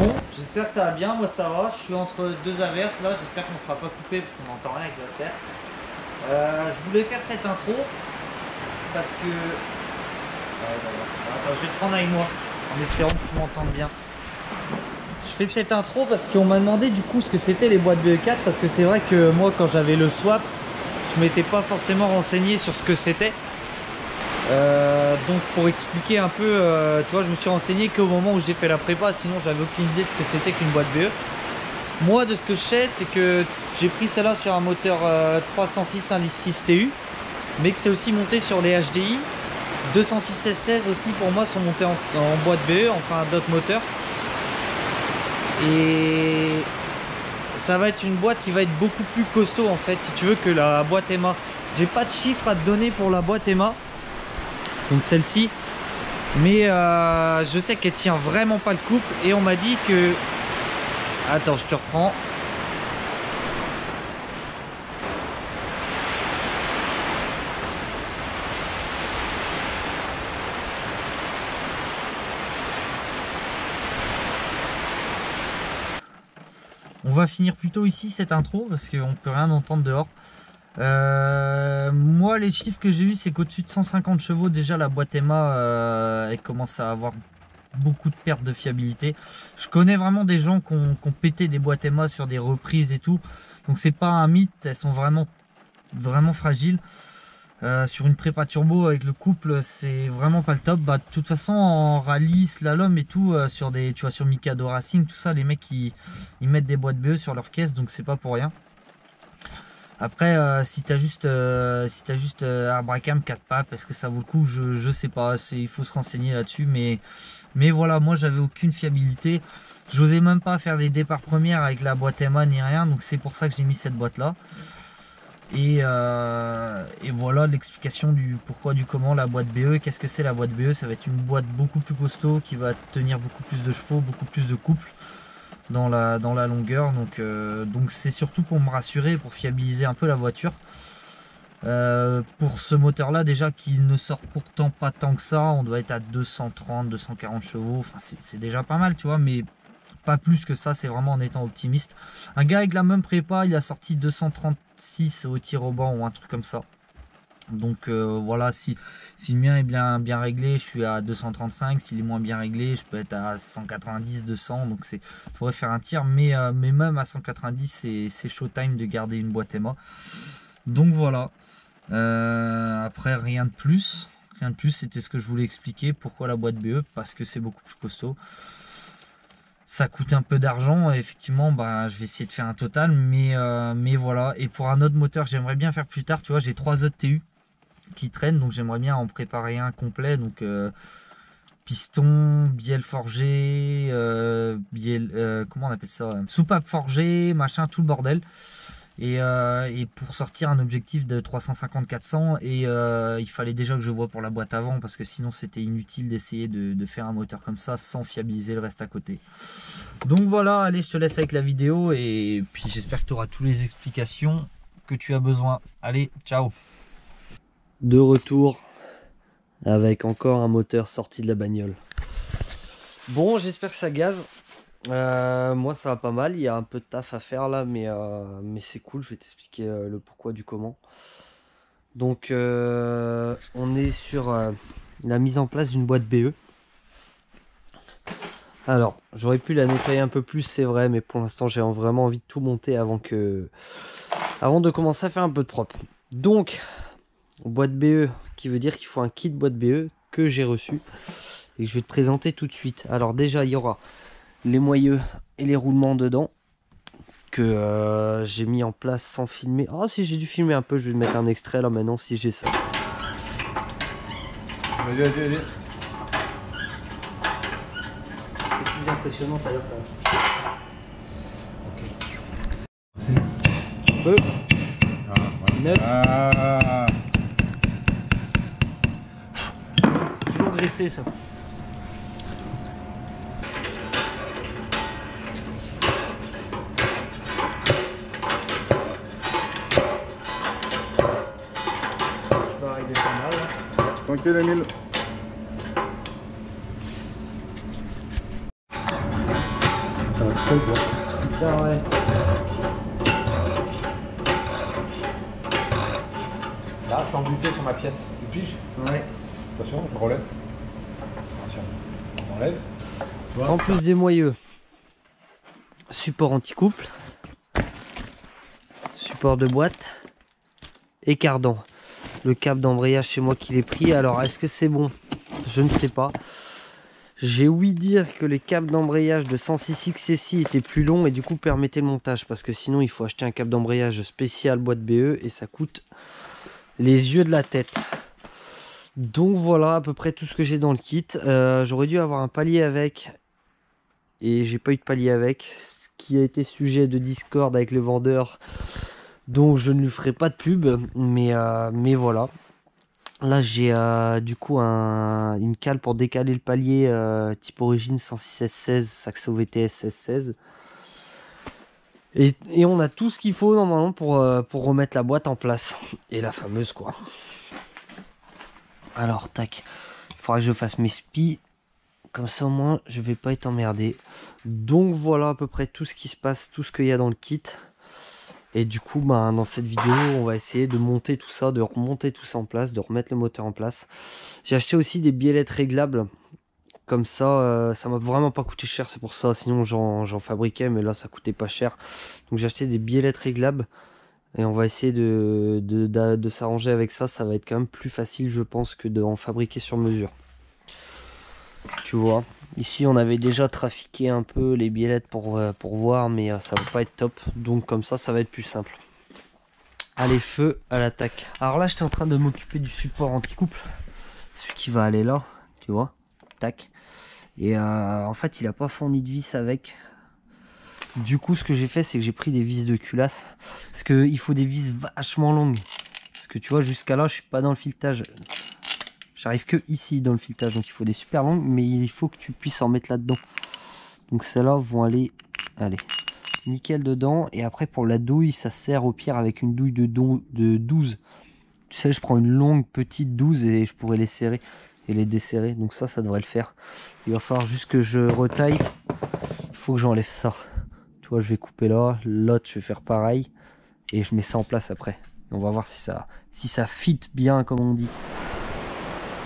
Bon, j'espère que ça va bien, moi ça va, je suis entre deux averses là, j'espère qu'on ne sera pas coupé parce qu'on n'entend rien avec la serre. Je voulais faire cette intro parce que... Attends, je vais te prendre avec moi en espérant que tu m'entendes bien. Je fais cette intro parce qu'on m'a demandé du coup ce que c'était les boîtes BE4 parce que c'est vrai que moi quand j'avais le swap, je m'étais pas forcément renseigné sur ce que c'était. Donc pour expliquer un peu, tu vois, je me suis renseigné qu'au moment où j'ai fait la prépa, sinon j'avais aucune idée de ce que c'était qu'une boîte BE. Moi de ce que je sais, c'est que j'ai pris celle-là sur un moteur 306 indice 6 TU, mais que c'est aussi monté sur les HDI. 206 S16 aussi pour moi sont montés en boîte BE, enfin d'autres moteurs. Et ça va être une boîte qui va être beaucoup plus costaud en fait, si tu veux, que la boîte EMA. J'ai pas de chiffres à te donner pour la boîte EMA. Donc celle-ci, mais je sais qu'elle tient vraiment pas le couple et on m'a dit que... Attends, je te reprends. On va finir plutôt ici cette intro parce qu'on peut rien entendre dehors. Moi les chiffres que j'ai eu c'est qu'au-dessus de 150 chevaux déjà la boîte EMA elle commence à avoir beaucoup de pertes de fiabilité. Je connais vraiment des gens qui ont pété des boîtes EMA sur des reprises et tout, donc c'est pas un mythe, elles sont vraiment fragiles. Sur une prépa turbo avec le couple c'est vraiment pas le top. Bah, de toute façon en rallye, slalom et tout, sur des, tu vois, sur Mikado Racing, tout ça, les mecs ils mettent des boîtes BE sur leur caisse, donc c'est pas pour rien. Après si t'as juste Arbracam 4 papes, est-ce que ça vaut le coup? Je sais pas, il faut se renseigner là-dessus, mais voilà, moi j'avais aucune fiabilité, j'osais même pas faire des départs premières avec la boîte EMA ni rien, donc c'est pour ça que j'ai mis cette boîte là. Et voilà l'explication du pourquoi du comment la boîte BE. Qu'est-ce que c'est la boîte BE? Ça va être une boîte beaucoup plus costaud qui va tenir beaucoup plus de chevaux, beaucoup plus de couple dans la longueur, donc c'est surtout pour me rassurer, pour fiabiliser un peu la voiture. Pour ce moteur là déjà qui ne sort pourtant pas tant que ça, on doit être à 230-240 chevaux, enfin c'est déjà pas mal, tu vois, mais pas plus que ça, c'est vraiment en étant optimiste. Un gars avec la même prépa, il a sorti 236 au tir au banc ou un truc comme ça. Donc voilà, si le mien est bien réglé, je suis à 235. S'il est moins bien réglé, je peux être à 190, 200. Donc il faudrait faire un tir, mais même à 190, c'est showtime de garder une boîte EMA. Donc voilà. Après rien de plus. Rien de plus, c'était ce que je voulais expliquer. Pourquoi la boîte BE? Parce que c'est beaucoup plus costaud. Ça coûte un peu d'argent, effectivement, bah, je vais essayer de faire un total, mais voilà. Et pour un autre moteur, j'aimerais bien faire plus tard, tu vois, j'ai 3 autres TU qui traînent, donc j'aimerais bien en préparer un complet, donc piston, bielle forgée, comment on appelle ça, soupape forgée, machin, tout le bordel. Et pour sortir un objectif de 350-400, et il fallait déjà que je vois pour la boîte avant, parce que sinon c'était inutile d'essayer de faire un moteur comme ça sans fiabiliser le reste à côté. Donc voilà, allez, je te laisse avec la vidéo et puis j'espère que tu auras toutes les explications que tu as besoin. Allez, ciao. De retour avec encore un moteur sorti de la bagnole. Bon, j'espère que ça gaze. Moi ça va pas mal, il y a un peu de taf à faire là, mais c'est cool, je vais t'expliquer le pourquoi du comment. Donc on est sur la mise en place d'une boîte BE. Alors j'aurais pu la nettoyer un peu plus, c'est vrai, mais pour l'instant j'ai vraiment envie de tout monter avant de commencer à faire un peu de propre. Donc boîte BE, qui veut dire qu'il faut un kit boîte BE que j'ai reçu et que je vais te présenter tout de suite. Alors déjà il y aura les moyeux et les roulements dedans que j'ai mis en place sans filmer. Oh, si j'ai dû filmer un peu, je vais mettre un extrait là maintenant si j'ai ça. Vas-y. C'est plus impressionnant à l'heure. Ok. Feu. Neuf. Toujours graissé ça. Tranquille Emile. seul quoi. Ah ouais. Là, je suis embuté sur ma pièce. Tu piges? Ouais. Attention, je relève. Attention, on enlève. En plus des moyeux, support anti-couple, support de boîte et cardan. Le câble d'embrayage, c'est moi qui l'ai pris. Alors, est-ce que c'est bon? Je ne sais pas. J'ai ouï dire que les câbles d'embrayage de 106X CCI étaient plus longs et du coup permettaient le montage. Parce que sinon, il faut acheter un câble d'embrayage spécial boîte BE et ça coûte les yeux de la tête. Donc voilà à peu près tout ce que j'ai dans le kit. J'aurais dû avoir un palier avec et j'ai pas eu de palier avec, ce qui a été sujet de Discord avec le vendeur, donc je ne lui ferai pas de pub, mais voilà. Là j'ai du coup une cale pour décaler le palier type origine 106 S16 Saxo VTS S16 et on a tout ce qu'il faut normalement pour remettre la boîte en place et la fameuse quoi. Alors tac, il faudra que je fasse mes spies. Comme ça au moins je vais pas être emmerdé. Donc voilà à peu près tout ce qui se passe, tout ce qu'il y a dans le kit. Et du coup bah, dans cette vidéo on va essayer de monter tout ça, de remonter tout ça en place, de remettre le moteur en place. J'ai acheté aussi des biellettes réglables. Comme ça, ça m'a vraiment pas coûté cher, c'est pour ça. Sinon j'en fabriquais mais là ça coûtait pas cher. Donc j'ai acheté des biellettes réglables. Et on va essayer de s'arranger avec ça. Ça va être quand même plus facile je pense que d'en fabriquer sur mesure. Tu vois, ici on avait déjà trafiqué un peu les biellettes pour voir, mais ça va pas être top. Donc comme ça va être plus simple. Allez, feu à l'attaque. Alors là, j'étais en train de m'occuper du support anti-couple. Celui qui va aller là, tu vois. Tac. Et en fait, il a pas fourni de vis avec. Du coup, ce que j'ai fait, c'est que j'ai pris des vis de culasse. Parce qu'il faut des vis vachement longues. Parce que tu vois, jusqu'à là, je suis pas dans le filetage. J'arrive que ici dans le filetage, donc il faut des super longues, mais il faut que tu puisses en mettre là-dedans. Donc celles-là vont aller, nickel dedans. Et après pour la douille, ça sert au pire avec une douille de 12. Tu sais, je prends une longue petite 12 et je pourrais les serrer et les desserrer. Donc ça devrait le faire. Il va falloir juste que je retaille. Il faut que j'enlève ça. Tu vois, je vais couper là. L'autre, je vais faire pareil. Et je mets ça en place après. Et on va voir si ça fit bien comme on dit.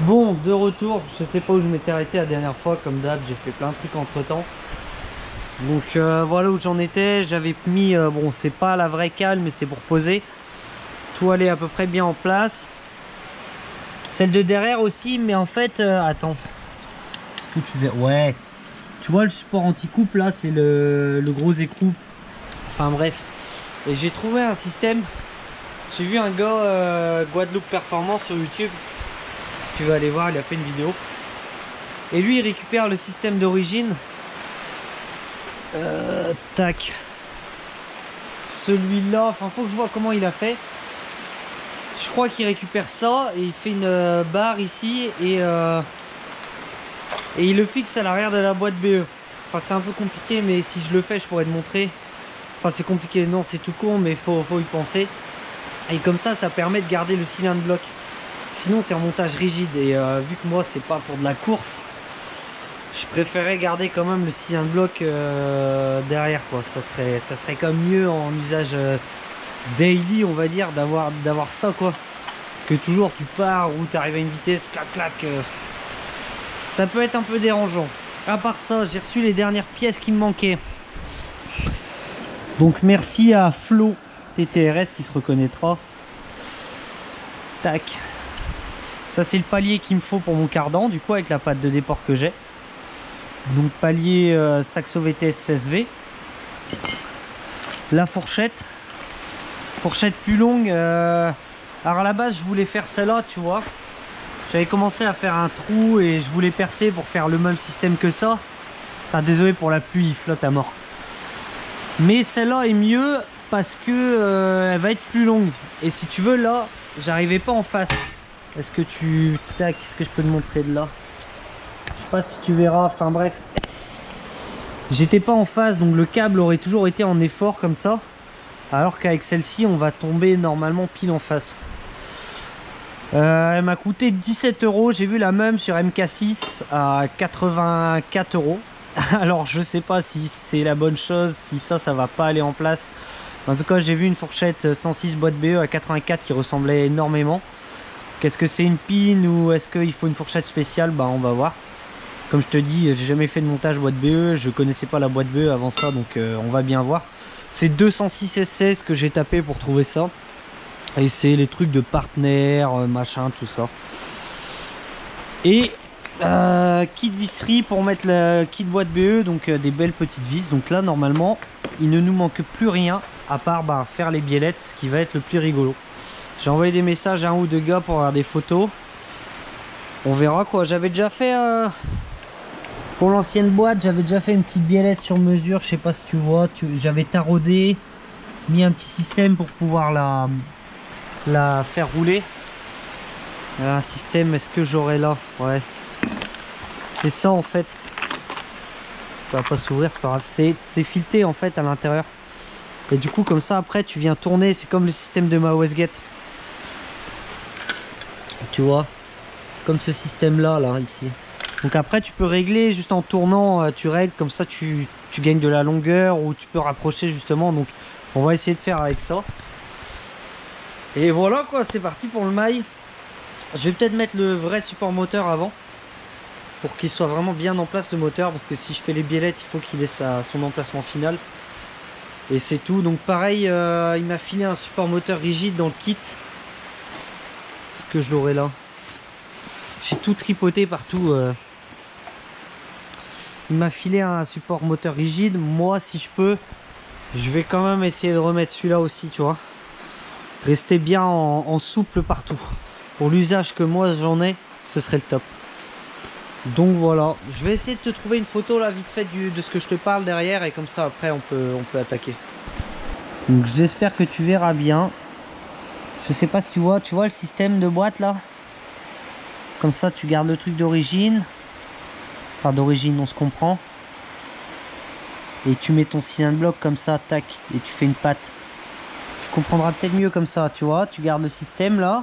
Bon, de retour, je sais pas où je m'étais arrêté la dernière fois, comme d'hab, j'ai fait plein de trucs entre temps. Donc voilà où j'en étais, j'avais mis, bon c'est pas la vraie cale mais c'est pour poser. Tout allait à peu près bien en place. Celle de derrière aussi, mais en fait, attends. Est-ce que tu verras? Ouais, tu vois le support anti-couple là, c'est le gros écrou. Enfin bref, et j'ai trouvé un système. J'ai vu un gars Guadeloupe Performance sur YouTube. Tu vas aller voir, il a fait une vidéo et lui il récupère le système d'origine, tac, celui-là, enfin faut que je vois comment il a fait. Je crois qu'il récupère ça et il fait une barre ici et il le fixe à l'arrière de la boîte BE. Enfin c'est un peu compliqué, mais si je le fais je pourrais te montrer. Enfin c'est compliqué, non c'est tout con, mais faut y penser. Et comme ça permet de garder le cylindre bloc. Sinon t'es en montage rigide et vu que moi c'est pas pour de la course, je préférais garder quand même le cylindre bloc derrière quoi. Ça serait quand même mieux en usage daily on va dire d'avoir ça quoi, que toujours tu pars ou tu arrives à une vitesse clac clac, ça peut être un peu dérangeant. À part ça, j'ai reçu les dernières pièces qui me manquaient, donc merci à Flo TTRS qui se reconnaîtra. Tac. Ça c'est le palier qu'il me faut pour mon cardan, du coup avec la patte de déport que j'ai. Donc palier Saxo VTS 16V. La fourchette plus longue. Alors à la base je voulais faire celle-là, tu vois. J'avais commencé à faire un trou et je voulais percer pour faire le même système que ça. Enfin, désolé pour la pluie, il flotte à mort. Mais celle-là est mieux parce que elle va être plus longue. Et si tu veux là, j'arrivais pas en face. Est-ce que est-ce que je peux te montrer de là? Je sais pas si tu verras, enfin bref. J'étais pas en face, donc le câble aurait toujours été en effort comme ça. Alors qu'avec celle-ci, on va tomber normalement pile en face. Elle m'a coûté 17 €. J'ai vu la même sur MK6 à 84 €. Alors je sais pas si c'est la bonne chose, si ça va pas aller en place. En tout cas j'ai vu une fourchette 106 boîte BE à 84 qui ressemblait énormément. Qu'est-ce que c'est une pin ou est-ce qu'il faut une fourchette spéciale? Bah on va voir. Comme je te dis, j'ai jamais fait de montage boîte BE, je connaissais pas la boîte BE avant ça, donc on va bien voir. C'est 206 S16 que j'ai tapé pour trouver ça. Et c'est les trucs de partenaire, machin, tout ça. Et kit visserie pour mettre le kit boîte BE, donc des belles petites vis. Donc là normalement il ne nous manque plus rien à part faire les biellettes, ce qui va être le plus rigolo. J'ai envoyé des messages à un ou deux gars pour avoir des photos. On verra quoi. J'avais déjà fait pour l'ancienne boîte, j'avais déjà fait une petite biellette sur mesure, je sais pas si tu vois, j'avais taraudé, mis un petit système pour pouvoir la faire rouler. Un système, est-ce que j'aurai là? Ouais. C'est ça en fait. Ça va pas s'ouvrir, c'est pas grave. C'est fileté en fait à l'intérieur. Et du coup comme ça après tu viens tourner, c'est comme le système de ma Westgate. Tu vois? Comme ce système là ici. Donc après tu peux régler juste en tournant, tu règles comme ça tu gagnes de la longueur ou tu peux rapprocher justement. Donc on va essayer de faire avec ça. Et voilà quoi, c'est parti pour le mail. Je vais peut-être mettre le vrai support moteur avant pour qu'il soit vraiment bien en place le moteur, parce que si je fais les biellettes il faut qu'il ait son emplacement final. Et c'est tout. Donc pareil, il m'a filé un support moteur rigide dans le kit. Est-ce que je l'aurai là? J'ai tout tripoté partout. Il m'a filé un support moteur rigide. Moi si je peux, je vais quand même essayer de remettre celui-là aussi, tu vois. Rester bien en souple partout. Pour l'usage que moi j'en ai, ce serait le top. Donc voilà, je vais essayer de te trouver une photo là vite fait de ce que je te parle derrière, et comme ça après on peut attaquer. Donc j'espère que tu verras bien. Je sais pas si tu vois le système de boîte là. Comme ça tu gardes le truc d'origine. Enfin d'origine, on se comprend. Et tu mets ton cylindre bloc comme ça, tac, et tu fais une patte. Tu comprendras peut-être mieux comme ça, tu vois. Tu gardes le système là.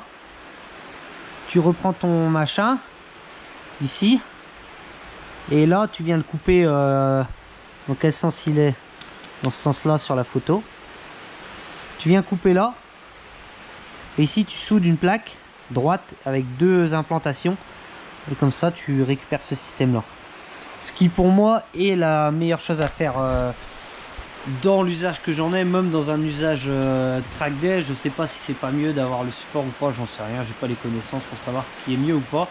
Tu reprends ton machin ici, et là tu viens le couper dans quel sens il est, dans ce sens là sur la photo. Tu viens couper là, et ici tu soudes une plaque droite avec deux implantations, et comme ça tu récupères ce système là, ce qui pour moi est la meilleure chose à faire dans l'usage que j'en ai. Même dans un usage track day, je sais pas si c'est pas mieux d'avoir le support ou pas, j'en sais rien, j'ai pas les connaissances pour savoir ce qui est mieux ou pas.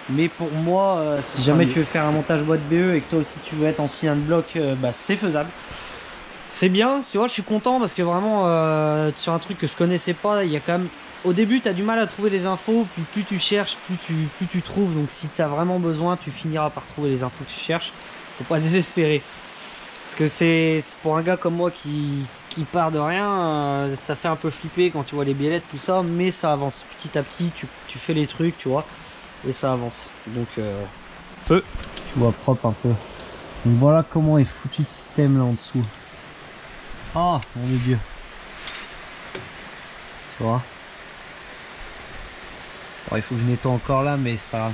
Mais pour moi, si jamais tu veux faire un montage boîte BE et que toi aussi tu veux être en cylindre bloc, c'est faisable. C'est bien, tu vois, je suis content parce que vraiment sur un truc que je connaissais pas, il y a quand même. Au début tu as du mal à trouver les infos, puis plus tu cherches, plus tu trouves. Donc si tu as vraiment besoin, tu finiras par trouver les infos que tu cherches. Faut pas désespérer. Parce que c'est pour un gars comme moi qui part de rien, ça fait un peu flipper quand tu vois les biellettes, tout ça, mais ça avance petit à petit, tu fais les trucs, tu vois, et ça avance. Donc feu. Tu vois, propre un peu. Donc voilà comment est foutu le système là en dessous. Ah, mon Dieu. Tu vois. Bon, il faut que je nettoie encore là, mais c'est pas grave.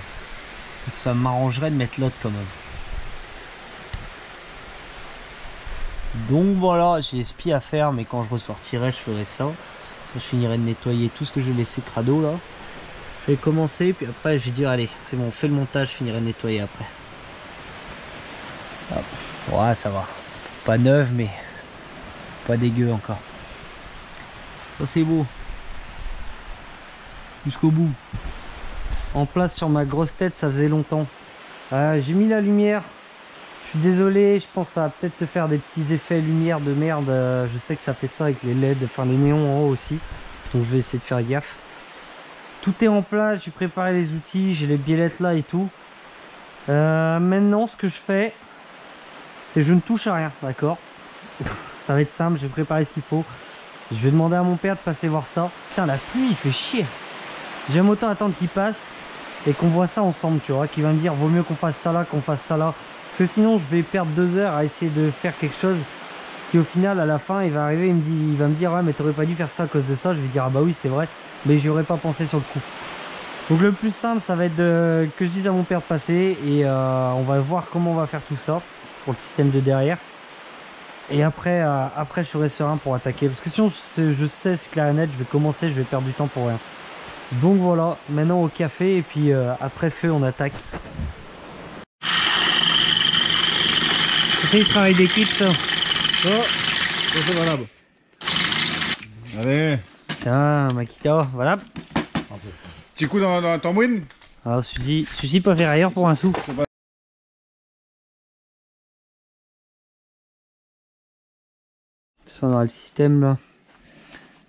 Donc ça m'arrangerait de mettre l'autre quand même. Donc voilà, j'ai les spies à faire, mais quand je ressortirai, je ferai ça. Je finirai de nettoyer tout ce que j'ai laissé crado là. Je vais commencer, puis après je vais dire allez, c'est bon, on fait le montage, je finirai de nettoyer après. Hop. Ouais, ça va. Pas neuf, mais pas dégueu encore. Ça c'est beau. Jusqu'au bout. En place sur ma grosse tête, ça faisait longtemps. J'ai mis la lumière. Je suis désolé, je pense que ça va peut-être te faire des petits effets lumière de merde. Je sais que ça fait ça avec les LED, enfin les néons en haut aussi. Donc je vais essayer de faire gaffe. Tout est en place, j'ai préparé les outils, j'ai les biellettes là et tout. Maintenant ce que je fais, c'est je ne touche à rien, d'accord. Ça va être simple, j'ai préparé ce qu'il faut. Je vais demander à mon père de passer voir ça. Putain, la pluie, il fait chier. J'aime autant attendre qu'il passe et qu'on voit ça ensemble, tu vois. Qu'il va me dire, vaut mieux qu'on fasse ça là, qu'on fasse ça là. Parce que sinon, je vais perdre 2 heures à essayer de faire quelque chose qui, au final, à la fin, il va arriver, il va me dire, ouais, mais t'aurais pas dû faire ça à cause de ça. Je vais dire, ah bah oui, c'est vrai, mais j'y aurais pas pensé sur le coup. Donc le plus simple, ça va être que je dise à mon père de passer et on va voir comment on va faire tout ça. pour le système de derrière. Et après, après je serai serein pour attaquer. Parce que sinon je sais c'est clair et net, je vais commencer, je vais perdre du temps pour rien. Donc voilà, maintenant au café et puis après feu on attaque. C'est le travail d'équipe ça. Oh, c'est valable. Allez. Tiens Makita, voilà. Petit coup dans la tambouine. Alors celui-ci peut faire ailleurs pour un sou. Ça on aura le système là.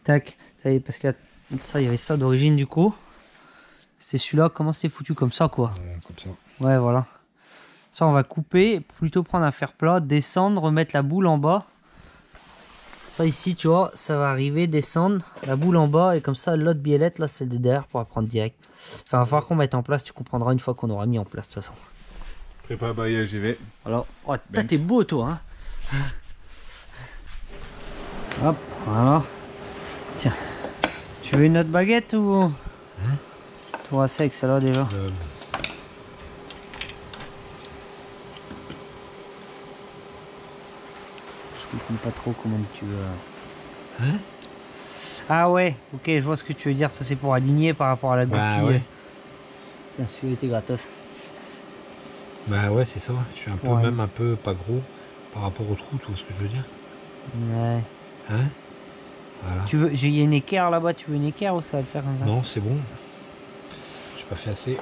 Tac, ça y est, parce que ça il y avait ça d'origine du coup. C'est celui-là, comment c'était foutu comme ça quoi. Comme ça. Ouais voilà. Ça on va couper, plutôt prendre un fer plat, descendre, remettre la boule en bas. Ça ici tu vois, ça va arriver, descendre, la boule en bas et comme ça l'autre biellette là c'est de derrière pour la prendre direct. Enfin, il va falloir qu'on mette en place, tu comprendras une fois qu'on aura mis en place de toute façon. Prépa, baillet, j'y vais. Alors, oh, t'es beau toi hein. Hop, voilà. Tiens, tu veux une autre baguette ou... Tout assez avec celle-là déjà. Je comprends pas trop comment tu veux... Hein? Ah ouais, ok, je vois ce que tu veux dire. Ça c'est pour aligner par rapport à la goupille. Bah ouais. Tiens, celui-là était gratos. Bah ouais, c'est ça. Je suis un peu, Ouais. même un peu pas gros par rapport au trou, tu vois ce que je veux dire? Ouais. Hein? Voilà. Tu veux, il y a une équerre là-bas, tu veux une équerre ou ça va le faire comme ça? Non, c'est bon. J'ai pas fait assez.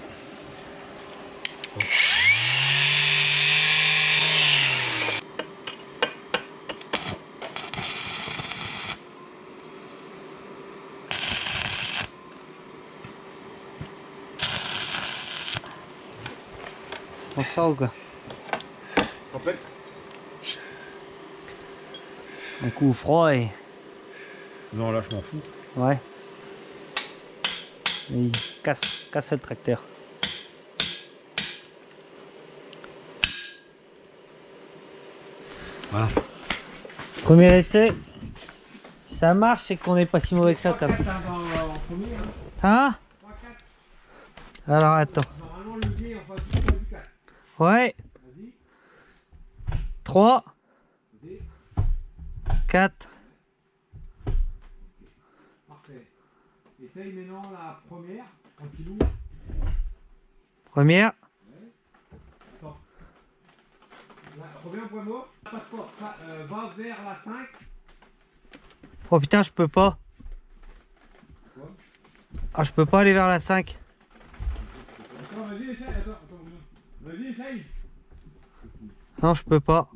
Bon. On sort ou quoi? Complète. Un coup froid et... Non, là, je m'en fous. Ouais. Et il casse le tracteur. Voilà. Premier essai. Si ça marche, c'est qu'on n'est pas si mauvais que ça quand même. Hein? Alors attends. Ouais. 3 4. Parfait. Essaye maintenant la première, tranquillou. Première. Attends. Reviens au point mort. Passe pas. Va vers la 5. Oh putain, je peux pas. Quoi? Ah, je peux pas aller vers la 5. Attends, vas-y, essaye. Attends. Vas-y, essaye. Non, je peux pas.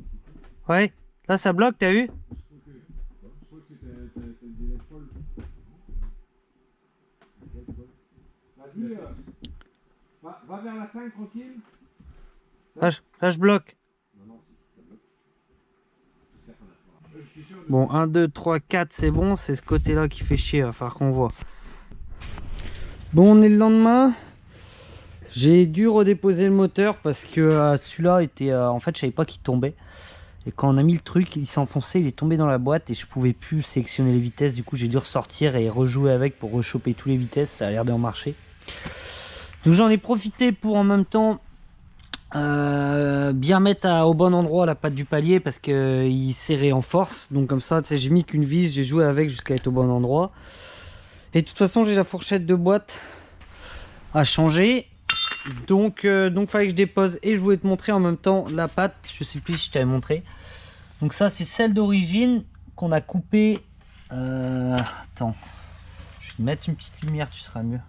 Ouais. Là, ça bloque, t'as vu? Je crois que c'était une délai folle. Vas-y, va vers la 5 tranquille. Là, je bloque. Bon, 1, 2, 3, 4, c'est bon. C'est ce côté-là qui fait chier. Il va falloir qu'on voit. Bon, on est le lendemain. J'ai dû redéposer le moteur parce que celui-là était... en fait, je savais pas qu'il tombait. Et quand on a mis le truc, il s'est enfoncé, il est tombé dans la boîte et je pouvais plus sélectionner les vitesses. Du coup, j'ai dû ressortir et rejouer avec pour rechoper toutes les vitesses. Ça a l'air de marcher. Donc j'en ai profité pour en même temps bien mettre au bon endroit la patte du palier parce qu'il serrait en force. Donc comme ça, tu sais, j'ai mis qu'une vis, j'ai joué avec jusqu'à être au bon endroit. Et de toute façon, j'ai la fourchette de boîte à changer. Donc fallait que je dépose et je voulais te montrer en même temps la patte. Je sais plus si je t'avais montré. Donc ça c'est celle d'origine qu'on a coupée. Attends, je vais te mettre une petite lumière, tu seras mieux.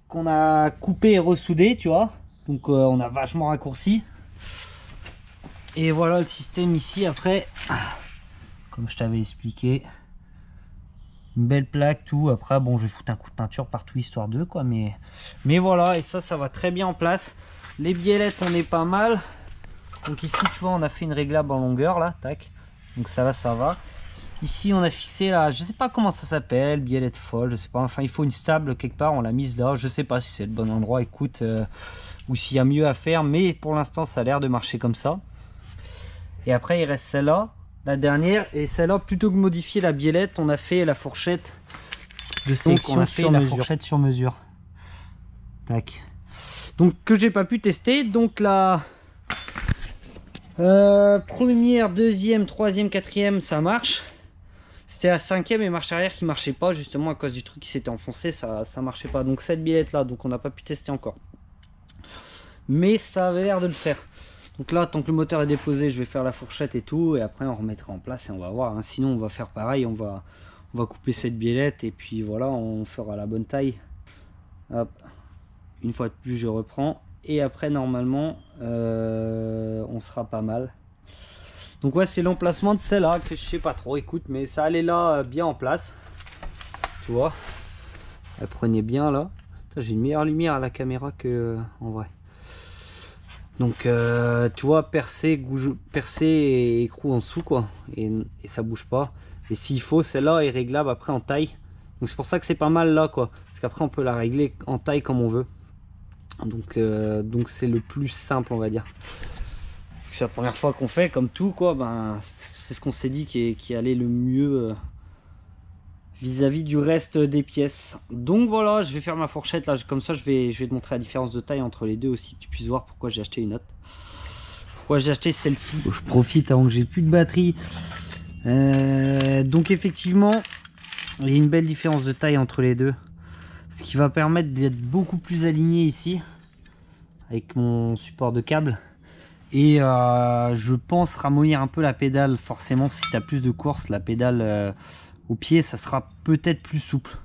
Qu'on a coupé et ressoudé, tu vois. Donc on a vachement raccourci. Et voilà le système ici après. Comme je t'avais expliqué. Une belle plaque, tout. Après, bon, je vais foutre un coup de peinture partout histoire d'eux, quoi. Mais voilà, et ça va très bien en place. Les biellettes, on est pas mal. Donc ici, tu vois, on a fait une réglable en longueur, là, tac. Donc ça, là, ça va. Ici, on a fixé, là, je sais pas comment ça s'appelle, biellette folle, je sais pas. Enfin, il faut une stable quelque part, on l'a mise là. Je sais pas si c'est le bon endroit, écoute, ou s'il y a mieux à faire. Mais pour l'instant, ça a l'air de marcher comme ça. Et après, il reste celle-là. La dernière, et celle-là, plutôt que modifier la biellette, on a fait la fourchette de sélection sur mesure. Fourchette sur mesure. Tac. Donc que j'ai pas pu tester, donc la Première, deuxième, troisième, quatrième, ça marche. C'était à cinquième et marche arrière qui marchait pas, justement à cause du truc qui s'était enfoncé, ça marchait pas. Donc cette billette là, donc on n'a pas pu tester encore. Mais ça avait l'air de le faire. Donc là, tant que le moteur est déposé, je vais faire la fourchette et tout, et après on remettra en place et on va voir. Hein. Sinon on va faire pareil, on va couper cette biellette et puis voilà, on fera la bonne taille. Hop. Une fois de plus, je reprends. Et après, normalement, on sera pas mal. Donc ouais, c'est l'emplacement de celle-là que je sais pas trop. Écoute, mais ça allait là bien en place. Tu vois, elle prenait bien là. J'ai une meilleure lumière à la caméra que en vrai. Donc tu vois, percé et écrou en dessous quoi. Et ça bouge pas. Et s'il faut, celle-là est réglable après en taille. Donc c'est pour ça que c'est pas mal là quoi. Parce qu'après on peut la régler en taille comme on veut. Donc c'est le plus simple on va dire. C'est la première fois qu'on fait comme tout quoi. Ben, c'est ce qu'on s'est dit qui allait le mieux vis-à-vis du reste des pièces. Donc voilà, je vais faire ma fourchette là. Comme ça je vais te montrer la différence de taille entre les deux aussi. Que tu puisses voir pourquoi j'ai acheté une autre. Pourquoi j'ai acheté celle-ci. Je profite avant que j'ai plus de batterie. Donc effectivement, il y a une belle différence de taille entre les deux. Ce qui va permettre d'être beaucoup plus aligné ici. Avec mon support de câble. Et je pense ramollir un peu la pédale. Forcément, si tu as plus de course, la pédale au pied, ça sera peut-être plus souple.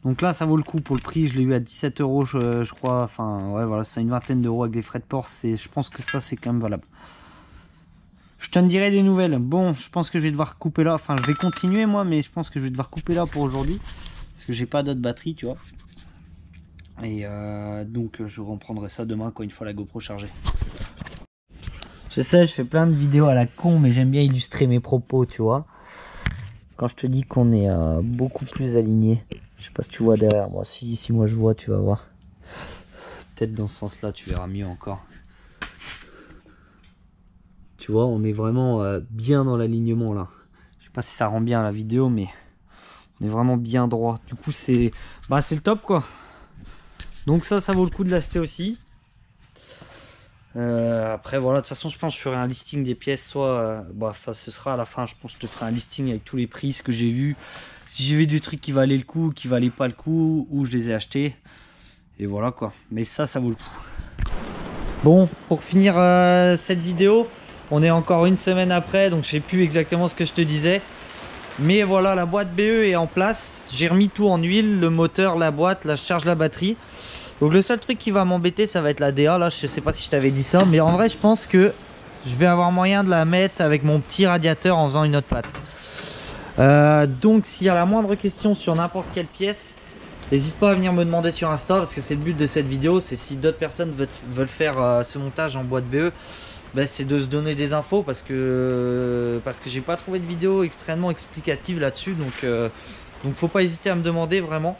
Donc là, ça vaut le coup pour le prix. Je l'ai eu à 17 €, je crois. Enfin, ouais, voilà, c'est une vingtaine d'euros avec les frais de port. Je pense que ça, c'est quand même valable. Je te dirai des nouvelles. Bon, je pense que je vais devoir couper là. Enfin, je vais continuer moi, mais je pense que je vais devoir couper là pour aujourd'hui. Parce que j'ai pas d'autres batteries, tu vois. Et donc, je reprendrai ça demain quand une fois la GoPro chargée. Je sais, je fais plein de vidéos à la con, mais j'aime bien illustrer mes propos, tu vois. Quand je te dis qu'on est beaucoup plus aligné. Je sais pas si tu vois derrière moi. Si moi je vois, tu vas voir. Peut-être dans ce sens-là, tu verras mieux encore. Tu vois, on est vraiment bien dans l'alignement là. Je sais pas si ça rend bien la vidéo, mais on est vraiment bien droit. Du coup, c'est le top quoi. Donc ça vaut le coup de l'acheter aussi. Après voilà, de toute façon je pense que je ferai un listing des pièces, soit ce sera à la fin, je pense que je te ferai un listing avec tous les prix, ce que j'ai vu, si j'ai vu des trucs qui valaient le coup, qui valaient pas le coup, ou je les ai achetés, et voilà quoi. Mais ça vaut le coup. Bon, pour finir cette vidéo, on est encore une semaine après, donc je sais plus exactement ce que je te disais, mais voilà, la boîte BE est en place. J'ai remis tout en huile, le moteur, la boîte, là je charge la batterie. Donc le seul truc qui va m'embêter, ça va être la DA. Là, je sais pas si je t'avais dit ça, mais en vrai, je pense que je vais avoir moyen de la mettre avec mon petit radiateur en faisant une autre patte. Donc s'il y a la moindre question sur n'importe quelle pièce, n'hésite pas à venir me demander sur Insta, parce que c'est le but de cette vidéo. C'est si d'autres personnes veulent faire ce montage en boîte BE, ben, c'est de se donner des infos, parce que j'ai pas trouvé de vidéo extrêmement explicative là-dessus. Donc faut pas hésiter à me demander vraiment.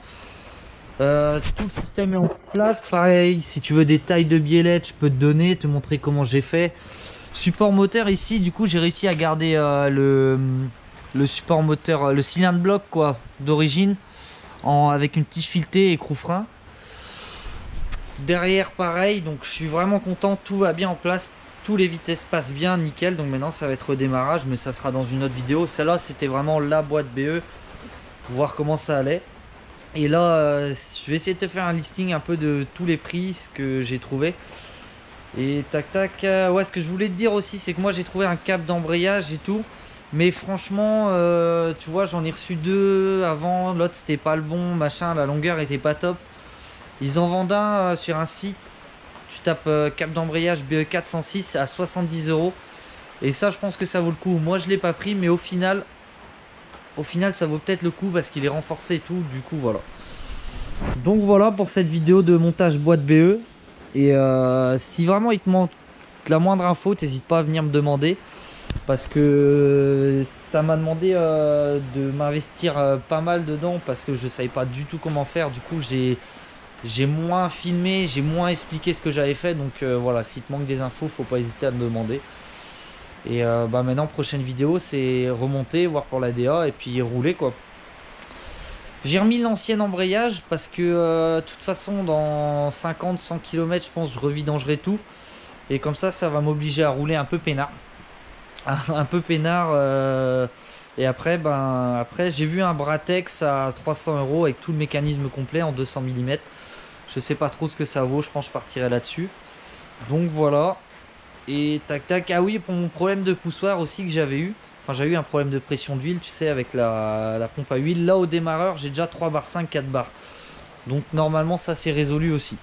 Tout le système est en place. Pareil, si tu veux des tailles de biellettes, je peux te donner, te montrer comment j'ai fait. Support moteur ici, du coup j'ai réussi à garder le support moteur, le cylindre bloc quoi, d'origine, avec une tige filetée et écrou frein. Derrière pareil, donc je suis vraiment content, tout va bien en place, tous les vitesses passent bien, nickel. Donc maintenant ça va être redémarrage, mais ça sera dans une autre vidéo. Celle-là c'était vraiment la boîte BE, pour voir comment ça allait. Et là, je vais essayer de te faire un listing un peu de tous les prix, ce que j'ai trouvé. Et tac tac, ouais, ce que je voulais te dire aussi, c'est que moi j'ai trouvé un câble d'embrayage et tout. Mais franchement, tu vois, j'en ai reçu deux avant, l'autre c'était pas le bon, machin, la longueur était pas top. Ils en vendent un sur un site, tu tapes câble d'embrayage BE406 à 70 €. Et ça, je pense que ça vaut le coup. Moi je l'ai pas pris, mais au final ça vaut peut-être le coup parce qu'il est renforcé et tout, du coup voilà. Donc voilà pour cette vidéo de montage boîte BE. Et si vraiment il te manque la moindre info, n'hésite pas à venir me demander, parce que ça m'a demandé de m'investir pas mal dedans, parce que je savais pas du tout comment faire. Du coup j'ai moins filmé, j'ai moins expliqué ce que j'avais fait. Donc voilà, si te manque des infos, faut pas hésiter à me demander. Et maintenant, prochaine vidéo, c'est remonter, voir pour la DA et puis rouler quoi. J'ai remis l'ancien embrayage parce que de toute façon dans 50-100 km je pense je revidangerai tout. Et comme ça va m'obliger à rouler un peu peinard. Un peu peinard. Et après, après j'ai vu un Bratex à 300 € avec tout le mécanisme complet en 200 mm. Je sais pas trop ce que ça vaut, je pense que je partirai là-dessus. Donc voilà. Et tac tac. Ah oui, pour mon problème de poussoir aussi que j'avais eu. Enfin, j'ai eu un problème de pression d'huile, tu sais, avec la pompe à huile. Là, au démarreur, j'ai déjà 3 bar 5, 4 bars. Donc normalement, ça c'est résolu aussi.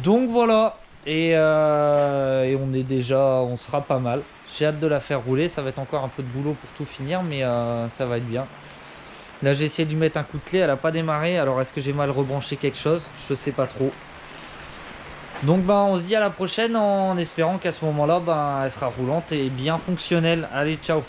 Donc voilà. Et on sera pas mal. J'ai hâte de la faire rouler. Ça va être encore un peu de boulot pour tout finir, mais ça va être bien. Là, j'ai essayé de lui mettre un coup de clé. Elle n'a pas démarré. Alors, est-ce que j'ai mal rebranché quelque chose? Je sais pas trop. Donc, on se dit à la prochaine en espérant qu'à ce moment-là, elle sera roulante et bien fonctionnelle. Allez, ciao!